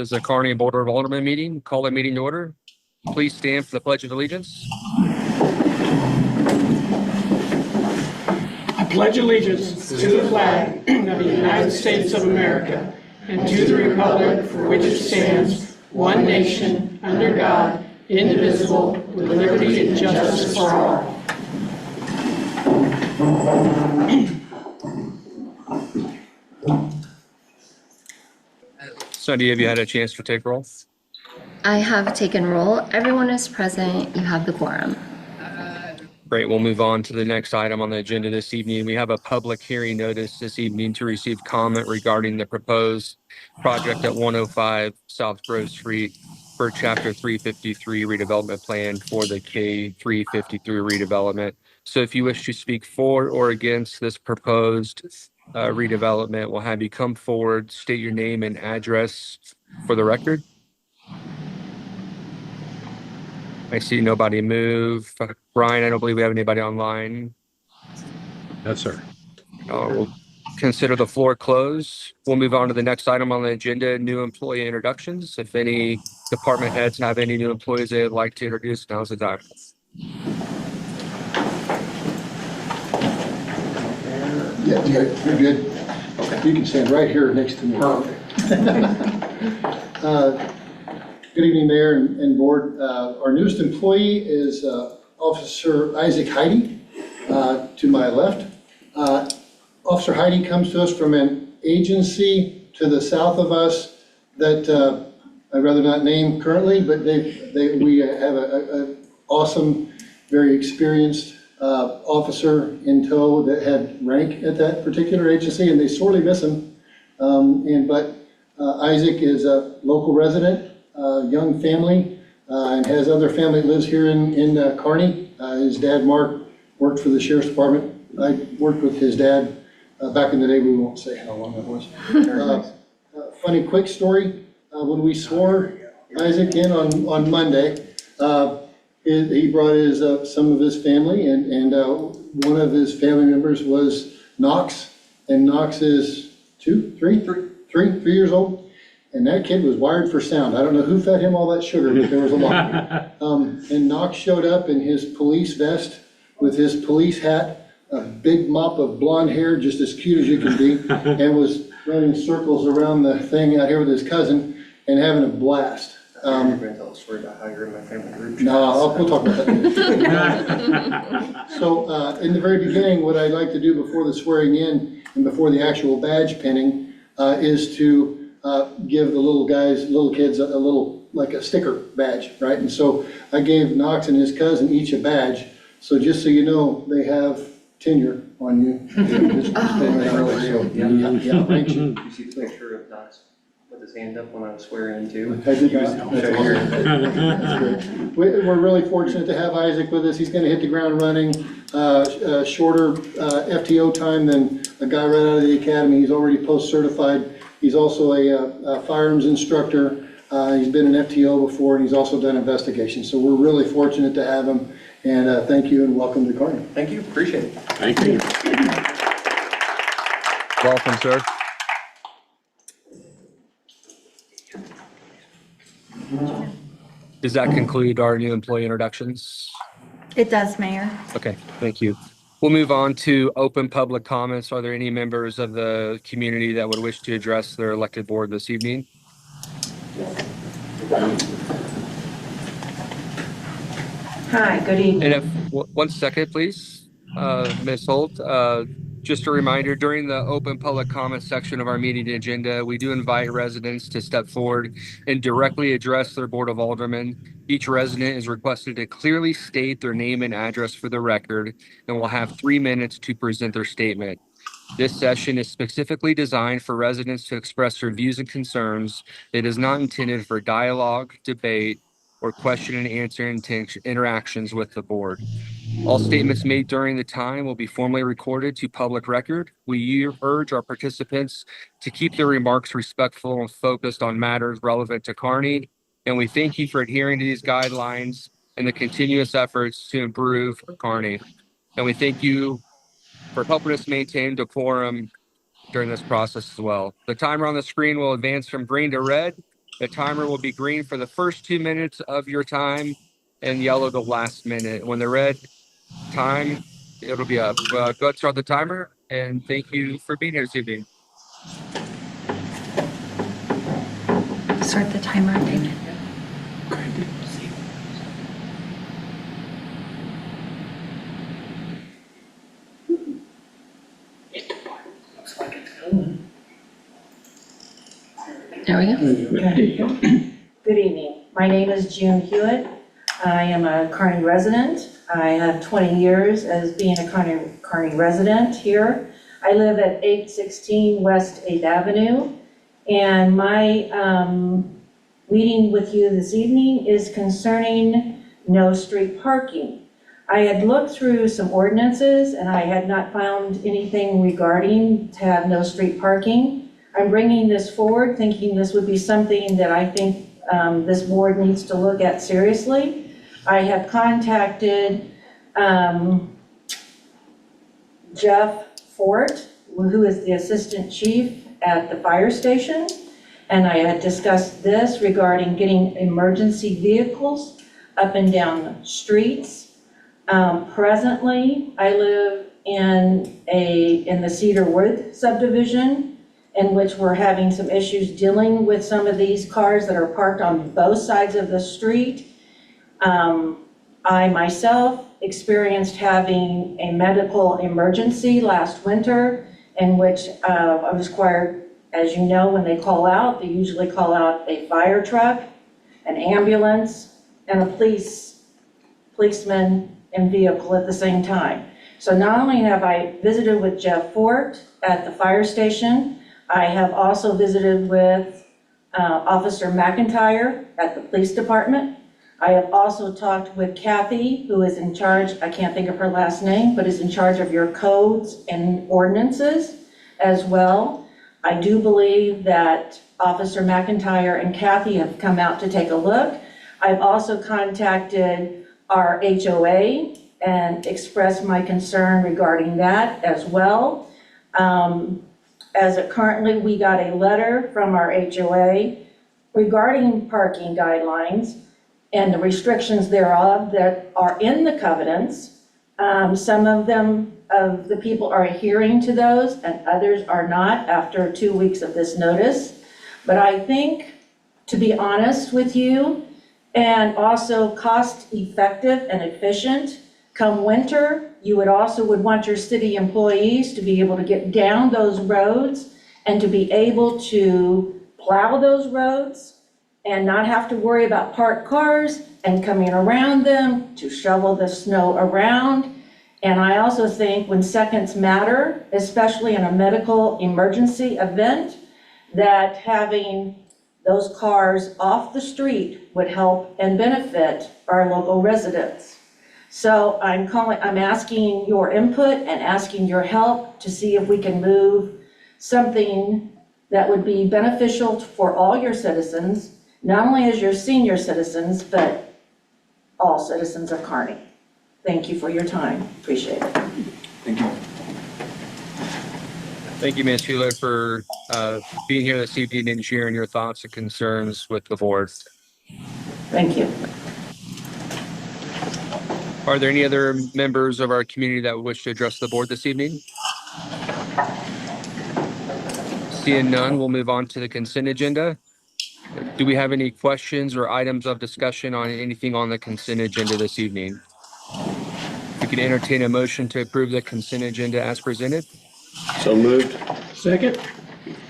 This is the Kearney Board of Aldermen meeting. Call the meeting to order. Please stand for the Pledge of Allegiance. I pledge allegiance to the flag of the United States of America and to the republic for which it stands, one nation, under God, indivisible, with liberty and justice for all. Cindy, have you had a chance to take roll? I have taken roll. Everyone is present. You have the quorum. Great. We'll move on to the next item on the agenda this evening. We have a public hearing notice this evening to receive comment regarding the proposed project at 105 South Grove Street for Chapter 353 redevelopment plan for the K353 redevelopment. So if you wish to speak for or against this proposed redevelopment, we'll have you come forward, state your name and address for the record. I see nobody move. Brian, I don't believe we have anybody online. No, sir. We'll consider the floor closed. We'll move on to the next item on the agenda, new employee introductions. If any department heads have any new employees they'd like to introduce, now's the time. Yeah, you're good. Okay. You can stand right here next to me. Good evening, Mayor and Board. Our newest employee is Officer Isaac Heidi, to my left. Officer Heidi comes to us from an agency to the south of us that I'd rather not name currently, but we have an awesome, very experienced officer in tow that had rank at that particular agency, and they sorely miss him. But Isaac is a local resident, young family, and has other family that lives here in Kearney. His dad, Mark, worked for the Sheriff's Department. I worked with his dad back in the day. We won't say how long that was. Funny quick story. When we swore Isaac in on Monday, he brought some of his family, and one of his family members was Knox, and Knox is 3 years old, and that kid was wired for sound. I don't know who fed him all that sugar, but there was a lot. And Knox showed up in his police vest with his police hat, a big mop of blonde hair, just as cute as you can be, and was running circles around the thing out here with his cousin and having a blast. You're going to tell a story about how you're in my family group. No, we'll talk about that later. So in the very beginning, what I'd like to do before the swearing in and before the actual badge pinning is to give the little kids a little, like a sticker badge, right? And so I gave Knox and his cousin each a badge. So just so you know, they have tenure on you. Yeah, thank you. You see the picture of Knox with his hand up when I was swearing in too? I did not. That's awesome. We're really fortunate to have Isaac with us. He's going to hit the ground running, shorter FTO time than a guy right out of the academy. He's already post-certified. He's also a firearms instructor. He's been an FTO before, and he's also done investigations. So we're really fortunate to have him. And thank you and welcome to Kearney. Thank you, appreciate it. Thank you. Welcome, sir. Does that conclude our new employee introductions? It does, Mayor. Okay, thank you. We'll move on to open public comments. Are there any members of the community that would wish to address their elected board this evening? Hi, good evening. And if, one second, please, Ms. Holt. Just a reminder, during the open public comment section of our meeting agenda, we do invite residents to step forward and directly address their Board of Aldermen. Each resident is requested to clearly state their name and address for the record, and will have 3 minutes to present their statement. This session is specifically designed for residents to express their views and concerns. It is not intended for dialogue, debate, or question and answer interactions with the board. All statements made during the time will be formally recorded to public record. We urge our participants to keep their remarks respectful and focused on matters relevant to Kearney. And we thank you for adhering to these guidelines and the continuous efforts to improve Kearney. And we thank you for helping us maintain decorum during this process as well. The timer on the screen will advance from green to red The timer will be green for the first 2 minutes of your time and yellow the last minute. When the red time, it'll be up. Go ahead and start the timer, and thank you for being here this evening. Start the timer, David. There we go. Good evening. My name is June Hewitt. I am a Kearney resident. I have 20 years as being a Kearney resident here. I live at 816 West 8th Avenue. And my meeting with you this evening is concerning no street parking. I had looked through some ordinances and I had not found anything regarding to have no street parking. I'm bringing this forward thinking this would be something that I think this board needs to look at seriously. I have contacted Jeff Fort, who is the assistant chief at the fire station, and I had discussed this regarding getting emergency vehicles up and down the streets. Presently, I live in the Cedar Wood subdivision, in which we're having some issues dealing with some of these cars that are parked on both sides of the street. I myself experienced having a medical emergency last winter in which I was required, as you know, when they call out, they usually call out a fire truck, an ambulance, and a policeman and vehicle at the same time. So not only have I visited with Jeff Fort at the fire station, I have also visited with Officer McIntyre at the police department. I have also talked with Kathy, who is in charge, I can't think of her last name, but is in charge of your codes and ordinances as well. I do believe that Officer McIntyre and Kathy have come out to take a look. I've also contacted our HOA and expressed my concern regarding that as well. As it currently, we got a letter from our HOA regarding parking guidelines and the restrictions thereof that are in the covenants. Some of the people are adhering to those and others are not after 2 weeks of this notice. But I think, to be honest with you, and also cost effective and efficient, come winter, you would want your city employees to be able to get down those roads and to be able to plow those roads and not have to worry about parked cars and coming around them to shovel the snow around. And I also think when seconds matter, especially in a medical emergency event, that having those cars off the street would help and benefit our local residents. So I'm asking your input and asking your help to see if we can move something that would be beneficial for all your citizens, not only as your senior citizens, but all citizens of Kearney. Thank you for your time. Appreciate it. Thank you. Thank you, Ms. Hewlett, for being here this evening and sharing your thoughts and concerns with the board. Thank you. Are there any other members of our community that wish to address the board this evening? Seeing none, we'll move on to the consent agenda. Do we have any questions or items of discussion on anything on the consent agenda this evening? We can entertain a motion to approve the consent agenda as presented. So moved. Second?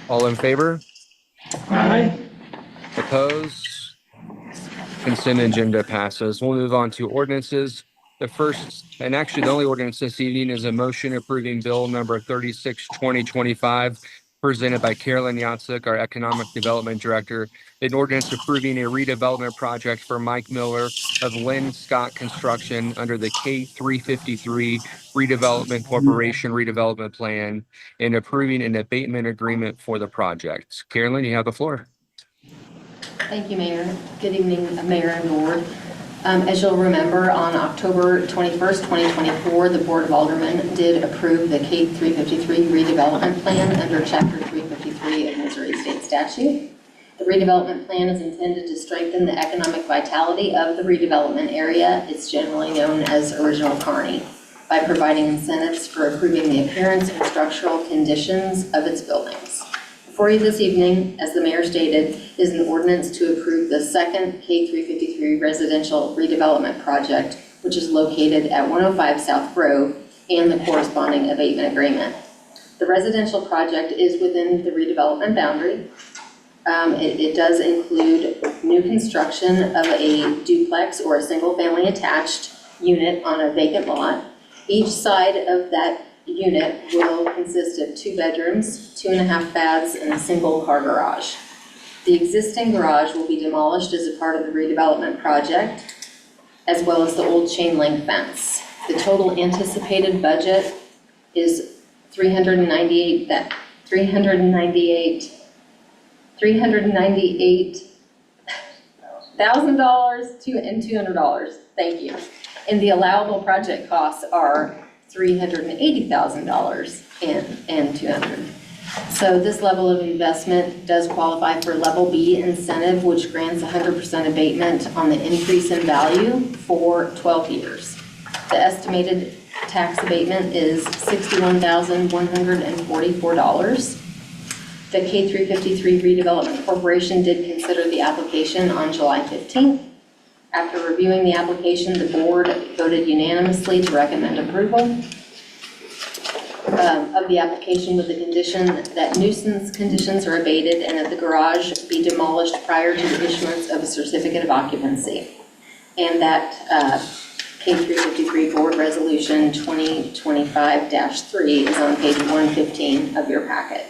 All in favor? Aye. Opposed? Consent agenda passes. We'll move on to ordinances. The first, and actually the only ordinance this evening, is a motion approving bill number 36, 2025, presented by Carolyn Yatsuk, our Economic Development Director. An ordinance approving a redevelopment project for Mike Miller of Lynn Scott Construction under the K353 Redevelopment Corporation redevelopment plan and approving an abatement agreement for the project. Carolyn, you have the floor. Thank you, Mayor. Good evening, Mayor and Board. As you'll remember, on October 21st, 2024, the Board of Aldermen did approve the K353 redevelopment plan under Chapter 353 of Missouri State Statute. The redevelopment plan is intended to strengthen the economic vitality of the redevelopment area. It's generally known as Original Kearney, by providing incentives for improving the appearance and structural conditions of its buildings. Before you this evening, as the mayor stated, is an ordinance to approve the second K353 residential redevelopment project, which is located at 105 South Grove, and the corresponding abatement agreement. The residential project is within the redevelopment boundary. It does include new construction of a duplex or a single-family attached unit on a vacant lot. Each side of that unit will consist of 2 bedrooms, 2.5 baths, and a single car garage. The existing garage will be demolished as a part of the redevelopment project, as well as the old chain link fence. The total anticipated budget is $398,000 and $200. Thank you. And the allowable project costs are $380,000 and $200. So this level of investment does qualify for Level B incentive, which grants 100% abatement on the increase in value for 12 years. The estimated tax abatement is $61,144. The K353 Redevelopment Corporation did consider the application on July 15th. After reviewing the application, the board voted unanimously to recommend approval of the application with the condition that nuisance conditions are abated and that the garage be demolished prior to the issuance of a certificate of occupancy. And that K353 Board Resolution 2025-3 is on page 115 of your packet.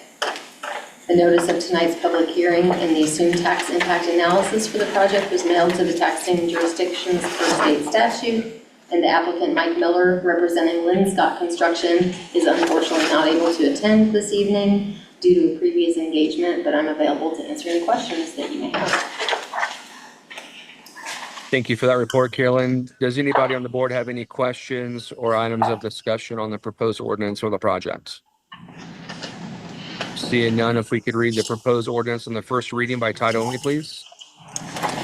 The notice of tonight's public hearing and the assumed tax impact analysis for the project was mailed to the taxing jurisdictions per state statute, and the applicant, Mike Miller, representing Lynn Scott Construction, is unfortunately not able to attend this evening due to a previous engagement, but I'm available to answer any questions that you may have. Thank you for that report, Carolyn. Does anybody on the board have any questions or items of discussion on the proposed ordinance or the project? Seeing none, if we could read the proposed ordinance on the first reading by title only, please.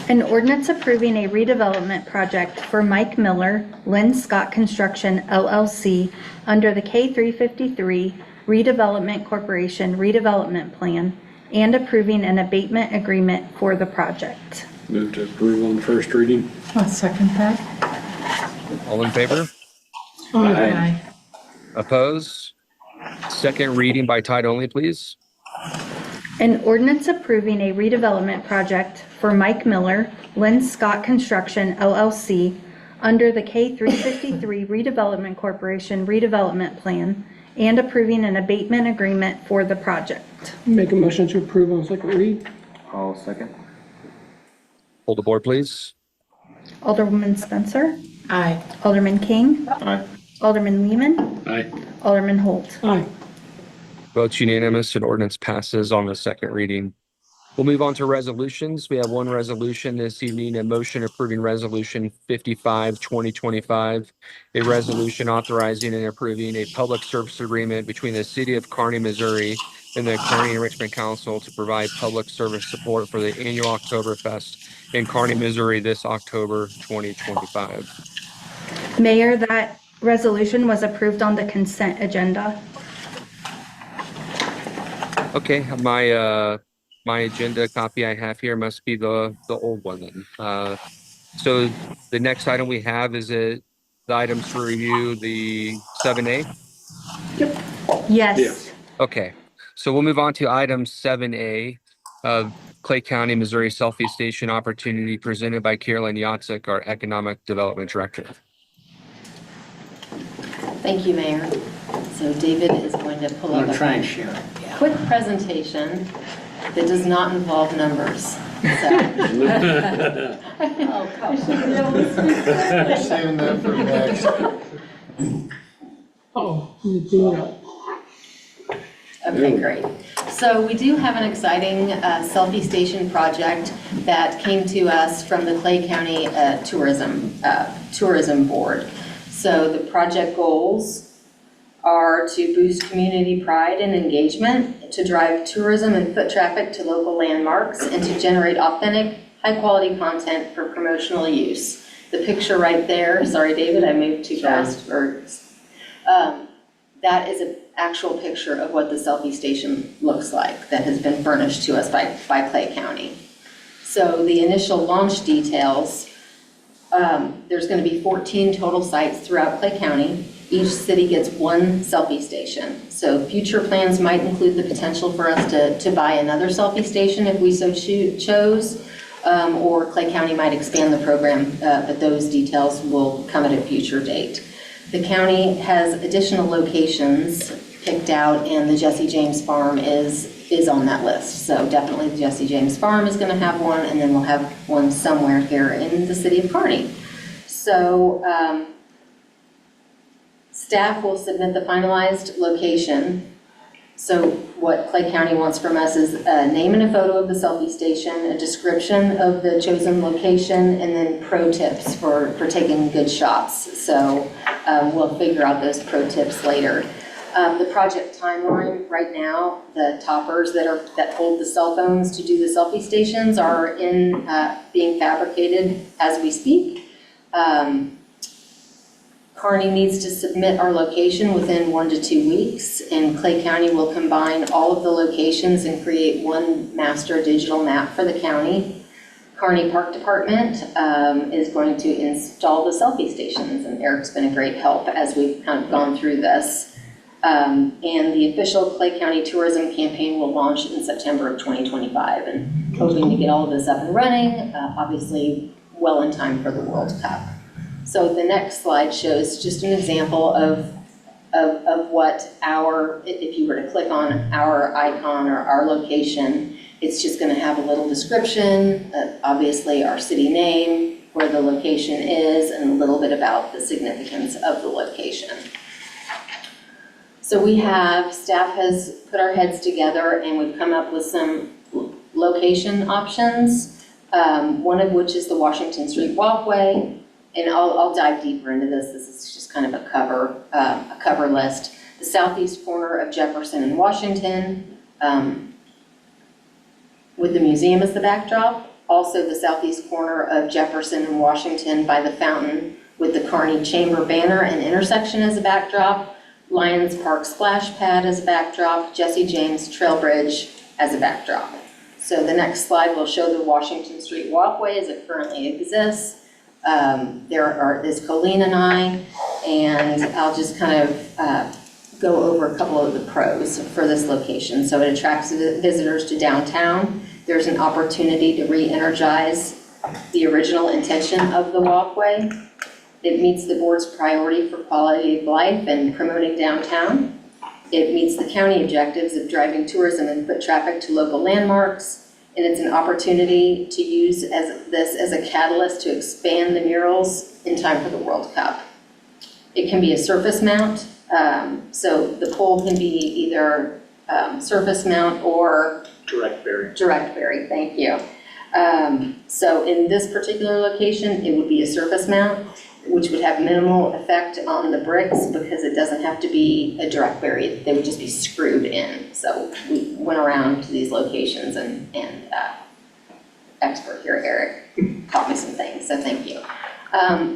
An ordinance approving a redevelopment project for Mike Miller, Lynn Scott Construction, LLC, under the K353 Redevelopment Corporation redevelopment plan and approving an abatement agreement for the project. Move to approve on first reading. I'll second that. All in favor? Aye. Opposed? Second reading by title only, please. An ordinance approving a redevelopment project for Mike Miller, Lynn Scott Construction, LLC, under the K353 Redevelopment Corporation redevelopment plan and approving an abatement agreement for the project. Make a motion to approve on second read. I'll second. Hold the board, please. Alderwoman Spencer, Aye. Alderman King, Aye. Alderman Lehman, Aye. Alderman Holt. Aye. Votes unanimous and ordinance passes on the second reading. We'll move on to resolutions. We have one resolution this evening, a motion approving resolution 55, 2025, a resolution authorizing and approving a public service agreement between the city of Kearney, Missouri and the Kearney Enrichment Council to provide public service support for the annual Oktoberfest in Kearney, Missouri this October 2025. Mayor, that resolution was approved on the consent agenda. Okay, my agenda copy I have here must be the old one then. So the next item we have is the items to review, the 7A. Yes. Okay, so we'll move on to item 7A of Clay County, Missouri Selfie Station opportunity presented by Carolyn Yatsik, our Economic Development Director. Thank you, Mayor. So David is going to pull up a share. quick presentation that does not involve numbers. So. Oh, come Saving that for next. Oh, you do that. Okay, great. So we do have an exciting selfie station project that came to us from the Clay County Tourism Board. So the project goals are to boost community pride and engagement, to drive tourism and foot traffic to local landmarks, and to generate authentic, high-quality content for promotional use. The picture right there, sorry, David, I moved too fast, that is an actual picture of what the selfie station looks like that has been furnished to us by Clay County. So the initial launch details, there's going to be 14 total sites throughout Clay County. Each city gets one selfie station. So future plans might include the potential for us to buy another selfie station if we so chose, or Clay County might expand the program, but those details will come at a future date. The county has additional locations picked out, and the Jesse James Farm is on that list. So definitely the Jesse James Farm is going to have one, and then we'll have one somewhere here in the city of Kearney. So staff will submit the finalized location. So what Clay County wants from us is a name and a photo of the selfie station, a description of the chosen location, and then pro tips for taking good shots. So we'll figure out those pro tips later. The project timeline right now, the toppers that hold the cell phones to do the selfie stations are being fabricated as we speak. Kearney needs to submit our location within 1 to 2 weeks, and Clay County will combine all of the locations and create one master digital map for the county. Kearney Park Department is going to install the selfie stations, and Eric's been a great help as we've kind of gone through this. And the official Clay County tourism campaign will launch in September of 2025, and hoping to get all of this up and running, obviously well in time for the World Cup. So the next slide shows just an example of what if you were to click on our icon or our location, it's just going to have a little description, obviously our city name, where the location is, and a little bit about the significance of the location. So staff has put our heads together, and we've come up with some location options, one of which is the Washington Street Walkway. And I'll dive deeper into this. This is just kind of a cover list. The southeast corner of Jefferson and Washington, with the museum as the backdrop. Also the southeast corner of Jefferson and Washington by the fountain with the Kearney Chamber banner and intersection as a backdrop. Lions Park splash pad as a backdrop. Jesse James Trail Bridge as a backdrop. So the next slide will show the Washington Street Walkway as it currently exists. There is Colleen and I, and I'll just kind of go over a couple of the pros for this location. So it attracts visitors to downtown. There's an opportunity to re-energize the original intention of the walkway. It meets the board's priority for quality of life and promoting downtown. It meets the county objectives of driving tourism and foot traffic to local landmarks. And it's an opportunity to use this as a catalyst to expand the murals in time for the World Cup. It can be a surface mount, so the pole can be either surface mount or Direct bury. Direct bury, thank you. So in this particular location, it would be a surface mount, which would have minimal effect on the bricks because it doesn't have to be a direct bury. They would just be screwed in. So we went around to these locations and expert here, Eric, taught me some things, so thank you.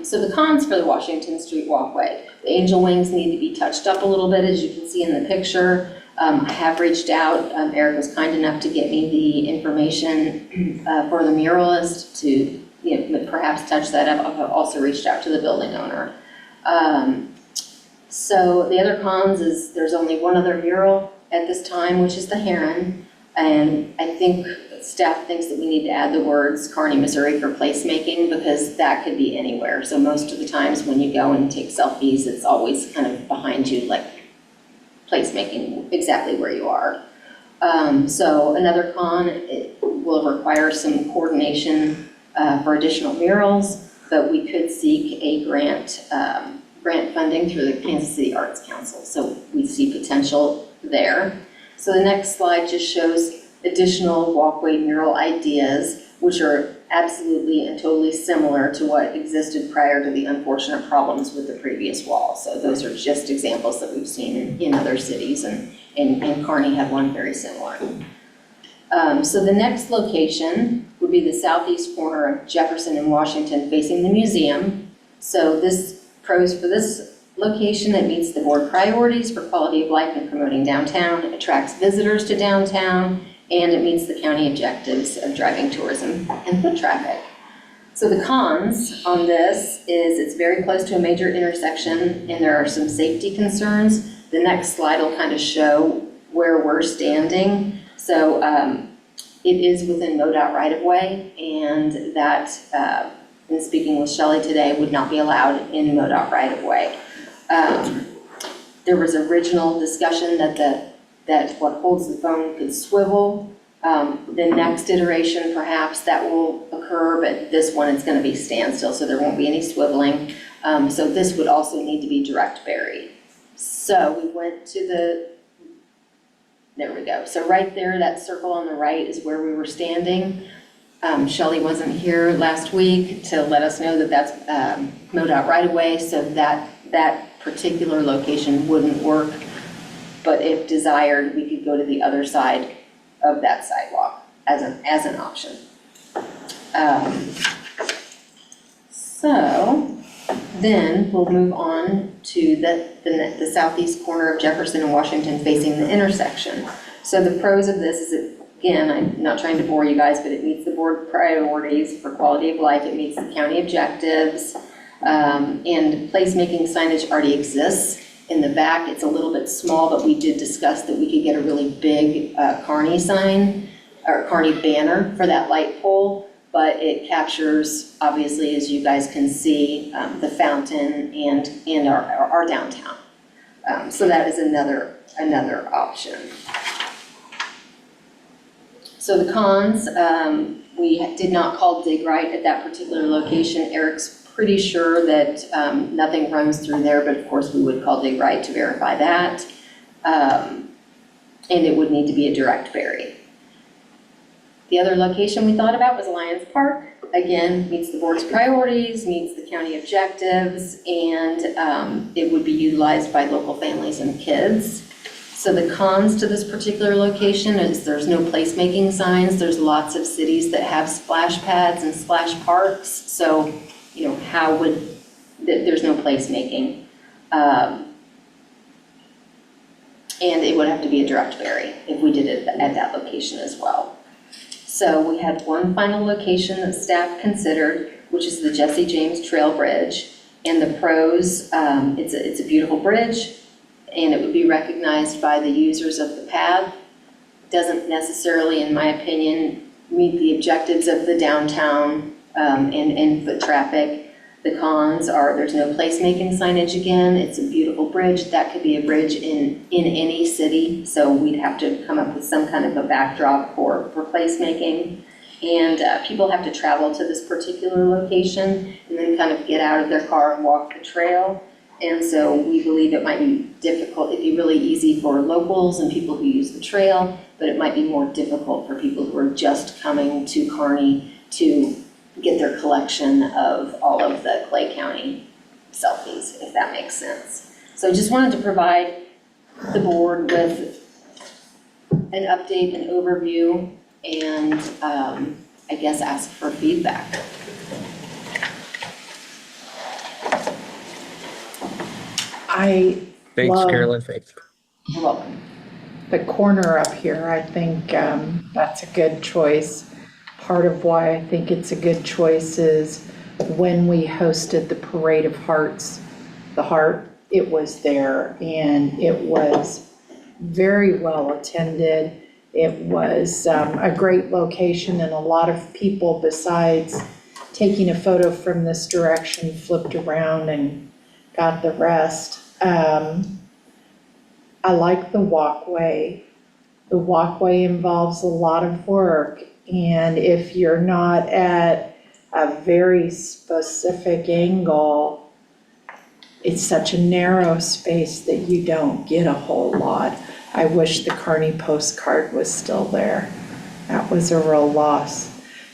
So the cons for the Washington Street Walkway. The angel wings need to be touched up a little bit, as you can see in the picture. I have reached out. Eric was kind enough to get me the information for the muralist to perhaps touch that up. I've also reached out to the building owner. So the other cons is there's only one other mural at this time, which is the Heron. And I think staff thinks that we need to add the words Kearney, Missouri for placemaking because that could be anywhere. So most of the times when you go and take selfies, it's always kind of behind you, like placemaking exactly where you are. So another con, it will require some coordination for additional murals, but we could seek a grant funding through the Kansas City Arts Council. So we see potential there. So the next slide just shows additional walkway mural ideas. which are absolutely and totally similar to what existed prior to the unfortunate problems with the previous wall. So those are just examples that we've seen in other cities, and Kearney had one very similar. So the next location would be the southeast corner of Jefferson and Washington facing the museum. So this pros for this location, it meets the board priorities for quality of life and promoting downtown, attracts visitors to downtown, and it meets the county objectives of driving tourism and foot traffic. So the cons on this is it's very close to a major intersection and there are some safety concerns. The next slide will kind of show where we're standing. So it is within MoDOT right-of-way, and that, in speaking with Shelley today, would not be allowed in MoDOT right-of-way. There was original discussion that what holds the phone could swivel. The next iteration, perhaps that will occur, but this one is going to be standstill, so there won't be any swiveling. So this would also need to be direct buried. So we went to there we go. So right there, that circle on the right is where we were standing. Shelley wasn't here last week to let us know that that's MoDOT right-of-way, so that particular location wouldn't work. But if desired, we could go to the other side of that sidewalk as an option. So then we'll move on to the southeast corner of Jefferson and Washington facing the intersection. So the pros of this is that, again, I'm not trying to bore you guys, but it meets the board priorities for quality of life. It meets the county objectives, and placemaking signage already exists. In the back, it's a little bit small, but we did discuss that we could get a really big Kearney sign or Kearney banner for that light pole, but it captures, obviously, as you guys can see, the fountain and our downtown. So that is another option. So the cons, we did not call dig right at that particular location. Eric's pretty sure that nothing runs through there, but of course we would call dig right to verify that. And it would need to be a direct bury. The other location we thought about was Lions Park. Again, meets the board's priorities, meets the county objectives, and it would be utilized by local families and kids. So the cons to this particular location is there's no placemaking signs. There's lots of cities that have splash pads and splash parks. So, you know, there's no placemaking. And it would have to be a direct bury if we did it at that location as well. So we had one final location that staff considered, which is the Jesse James Trail Bridge. And the pros, it's a beautiful bridge, and it would be recognized by the users of the path. Doesn't necessarily, in my opinion, meet the objectives of the downtown and foot traffic. The cons are there's no placemaking signage again. It's a beautiful bridge. That could be a bridge in any city, so we'd have to come up with some kind of a backdrop for placemaking. And people have to travel to this particular location and then kind of get out of their car and walk the trail. And so we believe it might be difficult. It'd be really easy for locals and people who use the trail, but it might be more difficult for people who are just coming to Kearney to get their collection of all of the Clay County selfies, if that makes sense. So just wanted to provide the board with an update and overview, and I guess ask for feedback. Thanks, Love Carolyn. You're welcome. the corner up here. I think that's a good choice. Part of why I think it's a good choice is when we hosted the Parade of Hearts, the Heart, it was there and it was very well attended. It was a great location, and a lot of people, besides taking a photo from this direction, flipped around and got the rest. I like the walkway. The walkway involves a lot of work, and if you're not at a very specific angle, it's such a narrow space that you don't get a whole lot. I wish the Kearney postcard was still there. That was a real loss.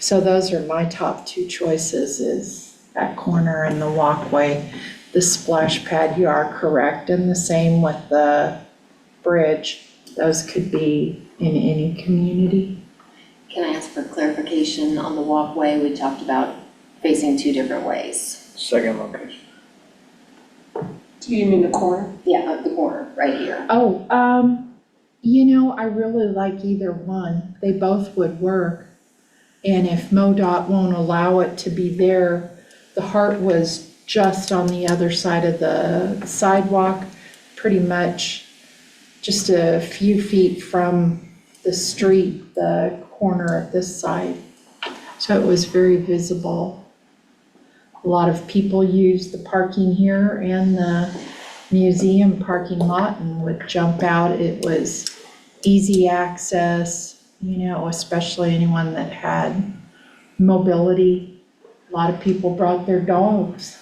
So those are my top two choices, is that corner and the walkway. The splash pad, you are correct, and the same with the bridge. Those could be in any community. Can I ask for clarification on the walkway? We talked about facing two different ways. Second location. Do you mean the corner? Yeah, at the corner, right here. Oh, I really like either one. They both would work. And if MoDOT won't allow it to be there, the Heart was just on the other side of the sidewalk, pretty much just a few feet from the street, the corner of this side. So it was very visible. A lot of people used the parking here and the museum parking lot and would jump out. It was easy access, especially anyone that had mobility. A lot of people brought their dogs.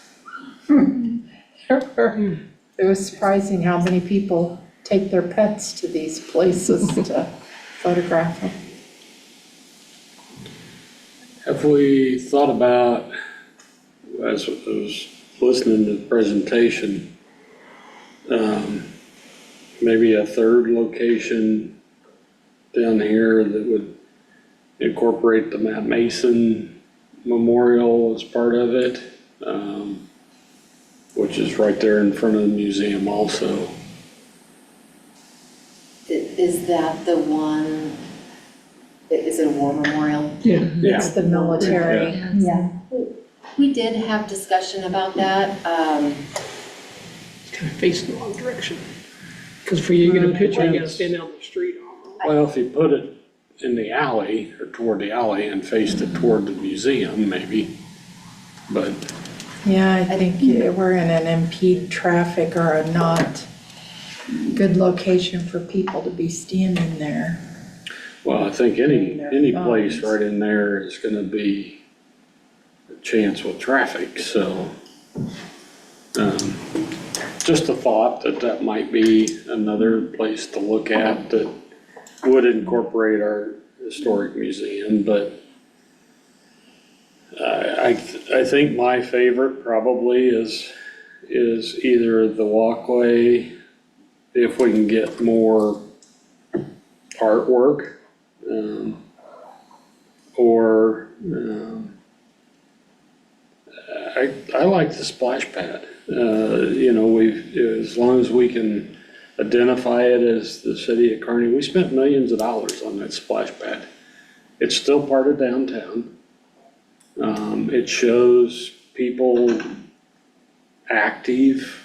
It was surprising how many people take their pets to these places to photograph them. Have we thought about, as I was listening to the presentation, maybe a third location down here that would incorporate the Matt Mason Memorial as part of it, which is right there in front of the museum also. Is that the one, is it a war memorial? Yeah. It's the military. Yeah. We did have discussion about that. It's kind of facing the wrong direction. Because for you to get a picture, you gotta stand out in the street. Well, if you put it in the alley or toward the alley and faced it toward the museum, maybe, but Yeah, I think we're in an impede traffic or a not good location for people to be standing there. well, I think any Their place phones. right in there is gonna be a chance with traffic, so. Just a thought that might be another place to look at that would incorporate our historic museum, but I think my favorite probably is either the walkway, if we can get more artwork, or I like the splash pad. As long as we can identify it as the city of Kearney, we spent millions of dollars on that splash pad. It's still part of downtown. It shows people active.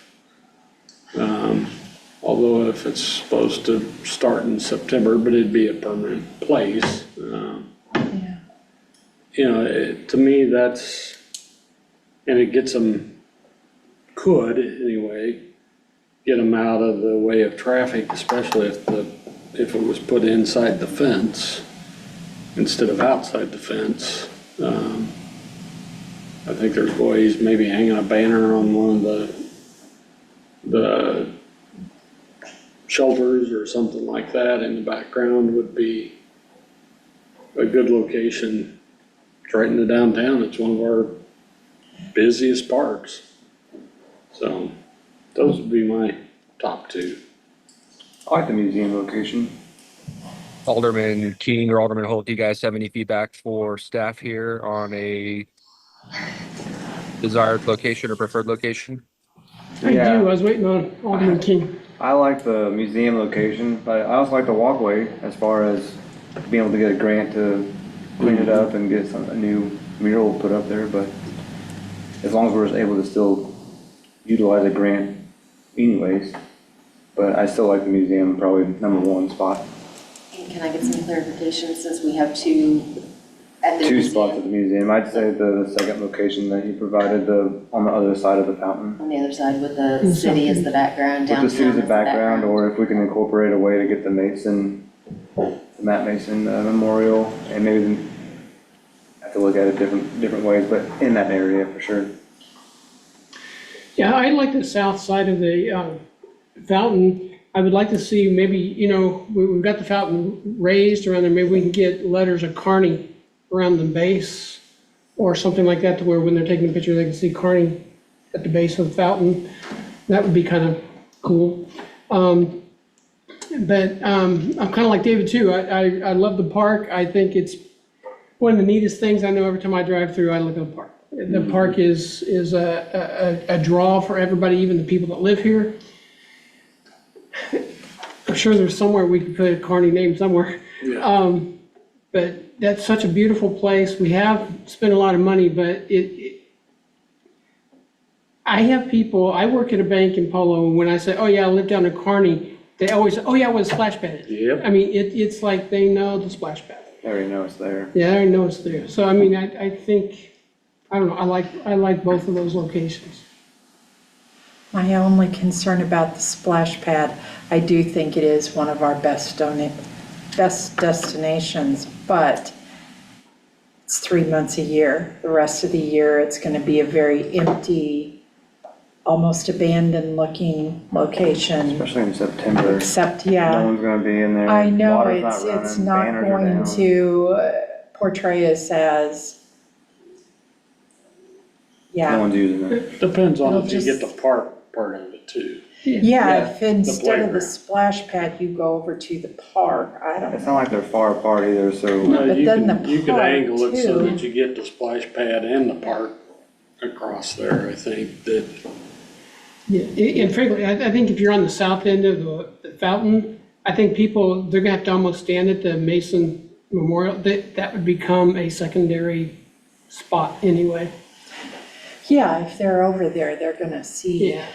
Although if it's supposed to start in September, but it'd be a permanent place. Yeah. To me, that's, and it gets them, could anyway, get them out of the way of traffic, especially if it was put inside the fence instead of outside the fence. I think there's ways, maybe hanging a banner on one of the shelters or something like that in the background would be a good location. It's right in the downtown. It's one of our busiest parks. So those would be my top two. I like the museum location. Alderman King or Alderman Holt, do you guys have any feedback for staff here on a desired location or preferred location? I do, I was waiting on Alderman King. I like the museum location, but I also like the walkway as far as being able to get a grant to clean it up and get a new mural put up there, but as long as we're able to still utilize a grant anyways, but I still like the museum, probably number one spot. And can I get some clarification since we have two at the Two museum? spots at the museum. I'd say the second location that you provided, on the other side of the fountain. On the other side with the city as the background, downtown With the city as as a background, or if we can incorporate a way to get the Matt Mason Memorial, and maybe have to look at it different ways, but in that area for sure. Yeah, I like the south side of the fountain. I would like to see maybe, we've got the fountain raised around there, maybe we can get letters of Kearney around the base or something like that to where when they're taking a picture, they can see Kearney at the base of the fountain. That would be kind of cool. But I'm kind of like David too. I love the park. I think it's one of the neatest things. I know every time I drive through, I look at the park. The park is a draw for everybody, even the people that live here. I'm sure there's somewhere we could put a Kearney name somewhere. Yeah. But that's such a beautiful place. We have spent a lot of money, but I have people, I work at a bank in Polo, and when I say, oh yeah, I live down in Kearney, they always say, oh yeah, where the splash pad is. Yep. I mean, it's like they know the splash pad. They already know it's there. Yeah, I already know it's there. So I mean, I think, I don't know, I like both of those locations. My only concern about the splash pad, I do think it is one of our best destinations, but it's 3 months a year. The rest of the year, it's going to be a very empty, almost abandoned looking location, Especially in September. except, No yeah, one's gonna be in there. I know Water's it's running, not banners are going down. to portray us as, No yeah. one's using it. Depends on It'll if you just- get the park part of it too. Yeah, if instead of the playground. splash pad, you go over to the park, I don't It's know. not like they're far apart either, so No, But you then can- the You could park, angle it so too. that you get the splash pad and the park across there, I think, that, Yeah, and frankly, I think if you're on the south end of the fountain, I think people, they're gonna have to almost stand at the Mason Memorial. That would become a secondary spot anyway. Yeah, if they're over there, they're gonna see. Yeah.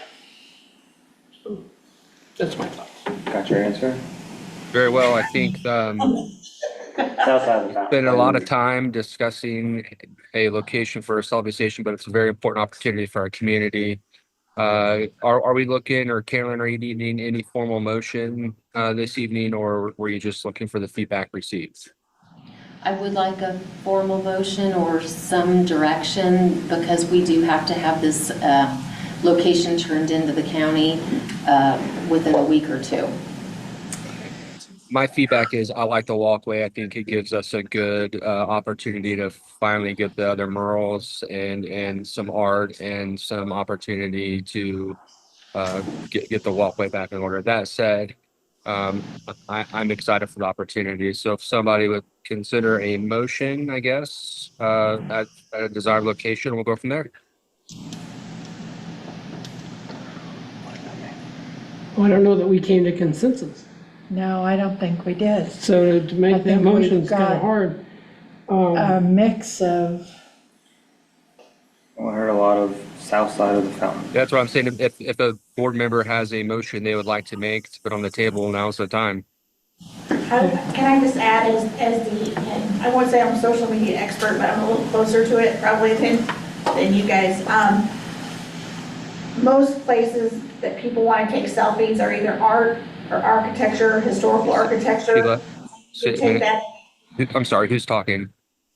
So, that's my thoughts. got your answer? Very well. I think South side of the fountain. spent a lot of time discussing a location for a solving station, but it's a very important opportunity for our community. Are we looking, or Carolyn, are you needing any formal motion this evening, or were you just looking for the feedback received? I would like a formal motion or some direction because we do have to have this location turned into the county within a week or two. My feedback is I like the walkway. I think it gives us a good opportunity to finally get the other murals and some art and some opportunity to get the walkway back in order. That said, I'm excited for the opportunity. So if somebody would consider a motion, I guess, at a desired location, we'll go from there. Well, I don't know that we came to consensus. No, I don't think we did. So to I make that think motion we've is kind got- of hard. A mix of, Well, I heard a lot of south side of the fountain. That's what I'm saying. If a board member has a motion they would like to make to put on the table, now's the time. Can I just add as the, and I won't say I'm a social media expert, but I'm a little closer to it probably than you guys. Most places that people want to take selfies are either art or architecture, historical architecture. Sheila, We take that. I'm sorry, who's talking?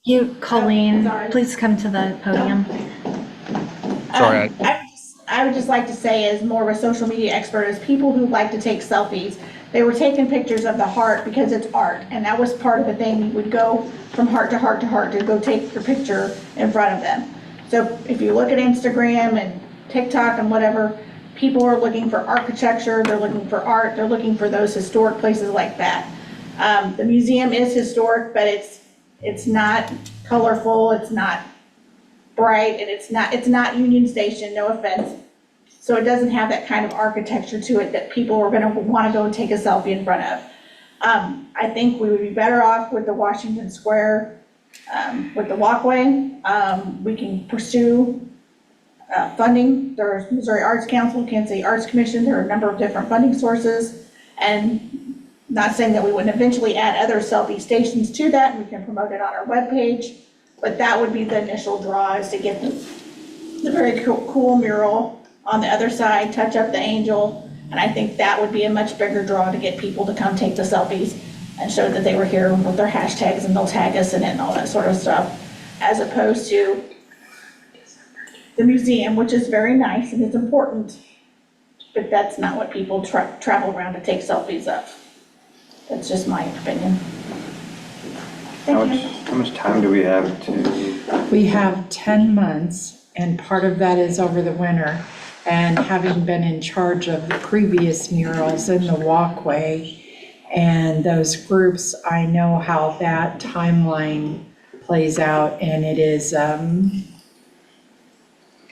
You, Colleen, Sorry. please come to the podium. Sorry, I would just like to say, as more of a social media expert, as people who like to take selfies, they were taking pictures of the heart because it's art, and that was part of the thing. You would go from heart to heart to heart to go take your picture in front of them. So if you look at Instagram and TikTok and whatever, people are looking for architecture, they're looking for art, they're looking for those historic places like that. The museum is historic, but it's not colorful, it's not bright, and it's not Union Station, no offense. So it doesn't have that kind of architecture to it that people are gonna wanna go and take a selfie in front of. I think we would be better off with the Washington Square, with the walkway. We can pursue funding. There's Missouri Arts Council, Kansas City Arts Commission, there are a number of different funding sources. And not saying that we wouldn't eventually add other selfie stations to that, we can promote it on our webpage, but that would be the initial draw, is to get the very cool mural on the other side, touch up the angel, and I think that would be a much bigger draw to get people to come take the selfies and show that they were here with their hashtags, and they'll tag us in it and all that sort of stuff, as opposed to the museum, which is very nice and it's important, but that's not what people travel around to take selfies of. That's just my opinion. How much time do we have to, We have 10 months, and part of that is over the winter. And having been in charge of the previous murals in the walkway and those groups, I know how that timeline plays out, and it is,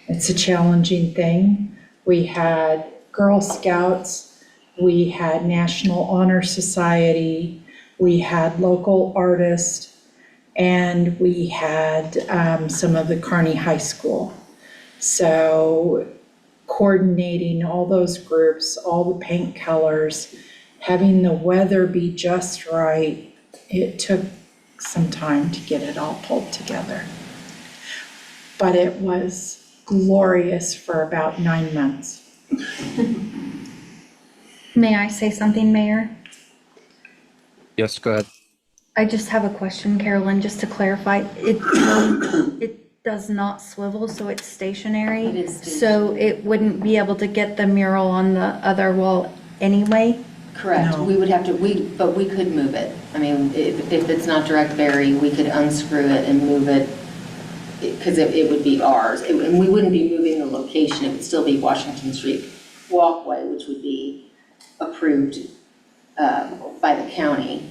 it's a challenging thing. We had Girl Scouts, we had National Honor Society, we had local artists, and we had some of the Kearney High School. So coordinating all those groups, all the paint colors, having the weather be just right, it took some time to get it all pulled together. But it was glorious for about 9 months. May I say something, Mayor? Yes, go ahead. I just have a question, Carolyn, just to clarify. It does not swivel, so it's stationary? It is So it wouldn't be able to get the mural on the other wall anyway? Correct. No. We would have to, but we could move it. I mean, if it's not direct bury, we could unscrew it and move it, because it would be ours. And we wouldn't be moving the location, it would still be Washington Street walkway, which would be approved by the county.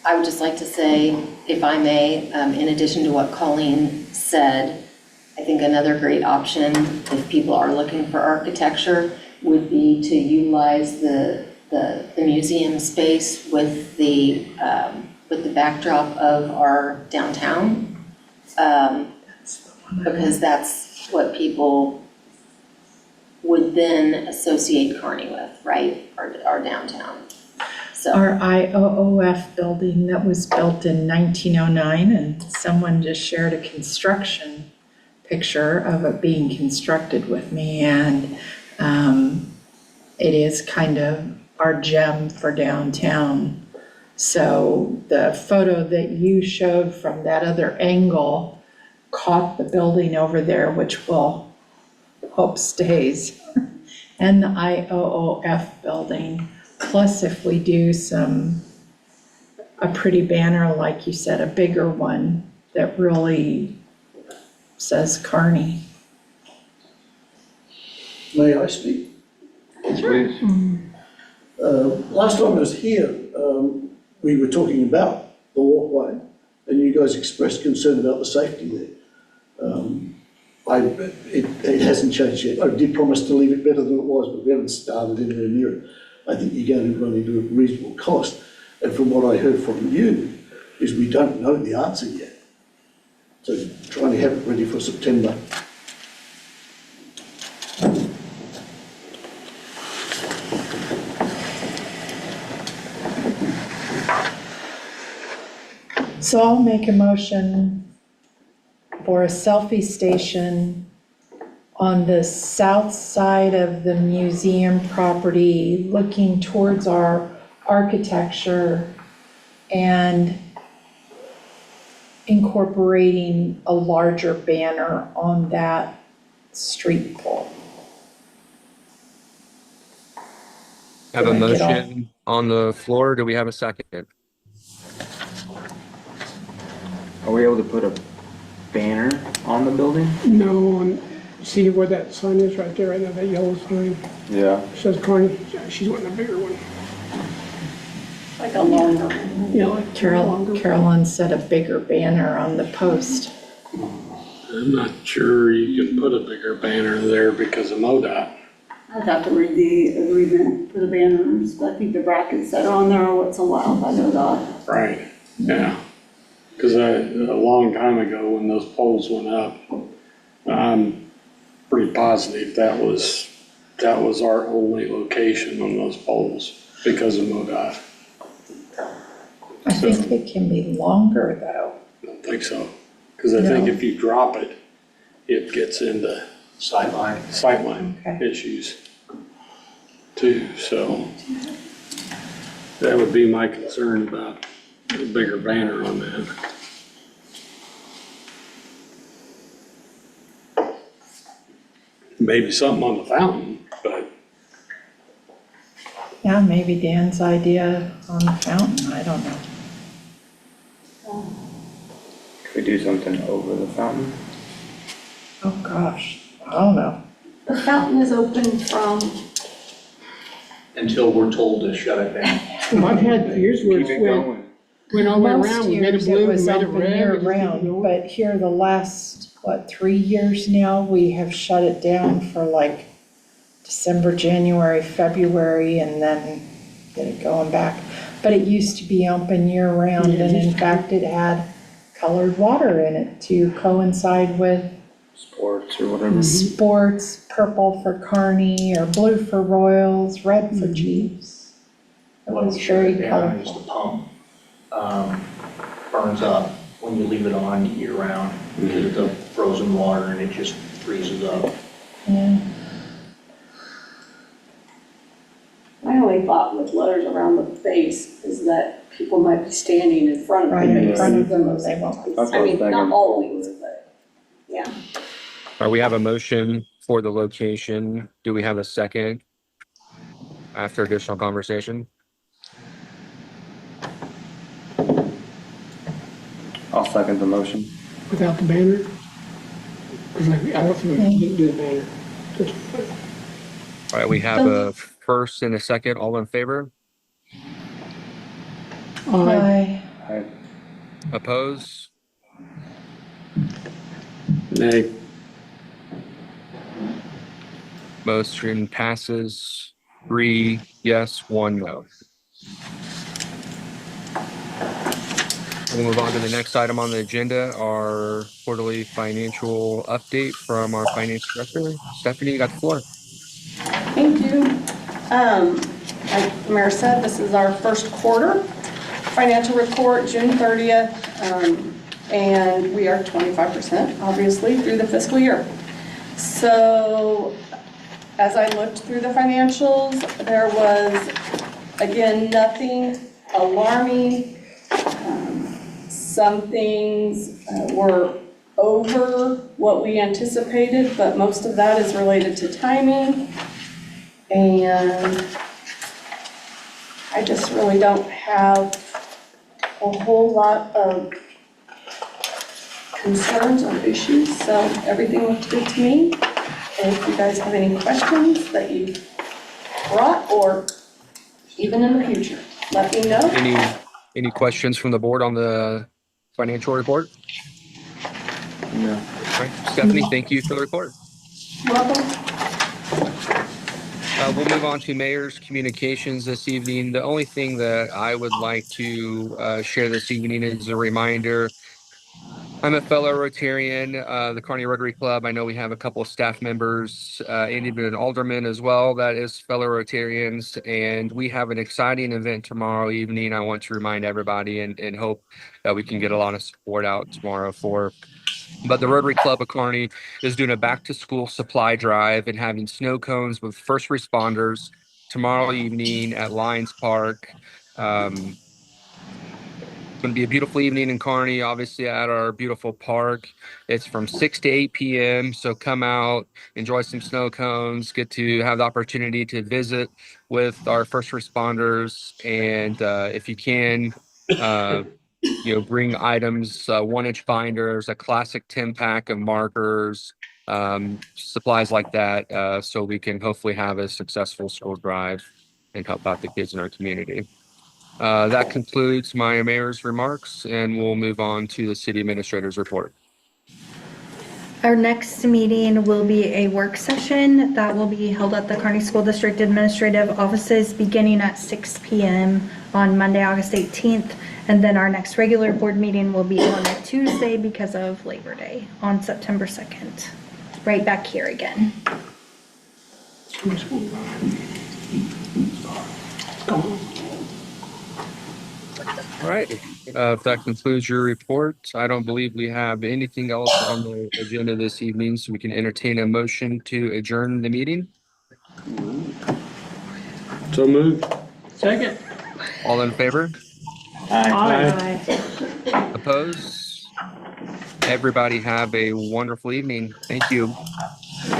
I would just like to say, if I may, in addition to what Colleen said, I think another great option, if people are looking for architecture, would be to utilize the museum space with the backdrop of our downtown. Because that's what people would then associate Kearney with, right? Our downtown. So. Our IOOF building that was built in 1909, and someone just shared a construction picture of it being constructed with me, and it is kind of our gem for downtown. So the photo that you showed from that other angle caught the building over there, which we'll hope stays, and the IOOF building. Plus, if we do a pretty banner, like you said, a bigger one that really says Kearney. May I speak? please? Last time I was here, we were talking about the walkway, and you guys expressed concern about the safety there. It hasn't changed yet. I did promise to leave it better than it was, but we haven't started anywhere near it. I think you're going to run into a reasonable cost. And from what I heard from you, is we don't know the answer yet. So trying to have it ready for September. So I'll make a motion for a selfie station on the south side of the museum property, looking towards our architecture and incorporating a larger banner on that street pole. Have a Did I get all- motion on the floor. Do we have a second? Are we able to put a banner on the building? No, and see where that sign is right there, right now, that yellow sign, Yeah. says Kearney, she's wanting a bigger one. Like a longer. Yeah, like Carolyn said a bigger banner on the post. I'm not sure you can put a bigger banner there because of MoDOT. I'd have to read the agreement for the banners, but I think the brackets that are on there are what's allowed by NODOT. Right, yeah. Because a long time ago, when those poles went up, I'm pretty positive that was our only location on those poles because of MoDOT. I think it can be longer though. I don't think so, because I think No. if you drop it, it gets into Sightline. sightline Okay. issues too, so that would be my concern about a bigger banner on that. Maybe something on the fountain, but Yeah, maybe Dan's idea on the fountain, I don't know. do something over the fountain? Oh, gosh, I don't know. The fountain is open from, Until we're told to shut it down. I've had years where Keep it it's going. went all the way Most around, we made it years it blue, we was made it open red. we just keep it year-round, going. but here the last, 3 years now, we have shut it down for like December, January, February, and then get it going back. But it used to be open year-round, Yeah, and in just- fact, it had colored water in it to coincide with Sports or whatever. sports, purple for Kearney, or blue for Royals, red for Chiefs. It What was we shut very it down is colorful. the pump, burns up when you leave it on year round, because it's a frozen water and it just freezes up. Yeah. my only thought with letters around the base is that people might be standing in front of the Right in base. front of them, they won't be. That's what I I was mean, not thinking. always, but, yeah. All right, we have a motion for the location. Do we have a second after additional conversation? I'll second the motion. Without the banner? 'Cause I don't think we can do the banner. All right, we have a first and a second. All in favor? Aye. Aye. Oppose? Nay. Motion passes 3 yes, 1 no. We'll move on to the next item on the agenda, our quarterly financial update from our finance director. Stephanie, you got the floor. Thank you. Like the mayor said, this is our first quarter financial report, June 30th, and we are 25%, obviously, through the fiscal year. So as I looked through the financials, there was, again, nothing alarming. Some things were over what we anticipated, but most of that is related to timing. And I just really don't have a whole lot of concerns or issues, so everything looked good to me. And if you guys have any questions that you brought, or even in the future, let me know. Any questions from the board on the financial report? No. All right, Stephanie, thank you for the report. Welcome. We'll move on to mayor's communications this evening. The only thing that I would like to share this evening is a reminder. I'm a fellow Rotarian, the Kearney Rotary Club. I know we have a couple of staff members, and even an alderman as well that is fellow Rotarians. And we have an exciting event tomorrow evening. I want to remind everybody and hope that we can get a lot of support out tomorrow for. But the Rotary Club of Kearney is doing a back to school supply drive and having snow cones with first responders tomorrow evening at Lions Park. It's going to be a beautiful evening in Kearney, obviously at our beautiful park. It's from 6 to 8 p.m. So come out, enjoy some snow cones, get to have the opportunity to visit with our first responders. And if you can, bring items, 1-inch binders, a classic 10-pack of markers, supplies like that, so we can hopefully have a successful school drive and help out the kids in our community. That concludes my mayor's remarks, and we'll move on to the city administrator's report. Our next meeting will be a work session that will be held at the Kearney School District Administrative Offices beginning at 6 p.m. on Monday, August 18th. And then our next regular board meeting will be on a Tuesday because of Labor Day on September 2nd. Right back here again. All right, if that concludes your report, I don't believe we have anything else on the agenda this evening, so we can entertain a motion to adjourn the meeting. So moved. Second. All in favor? Aye. Opposed? Everybody have a wonderful evening. Thank you.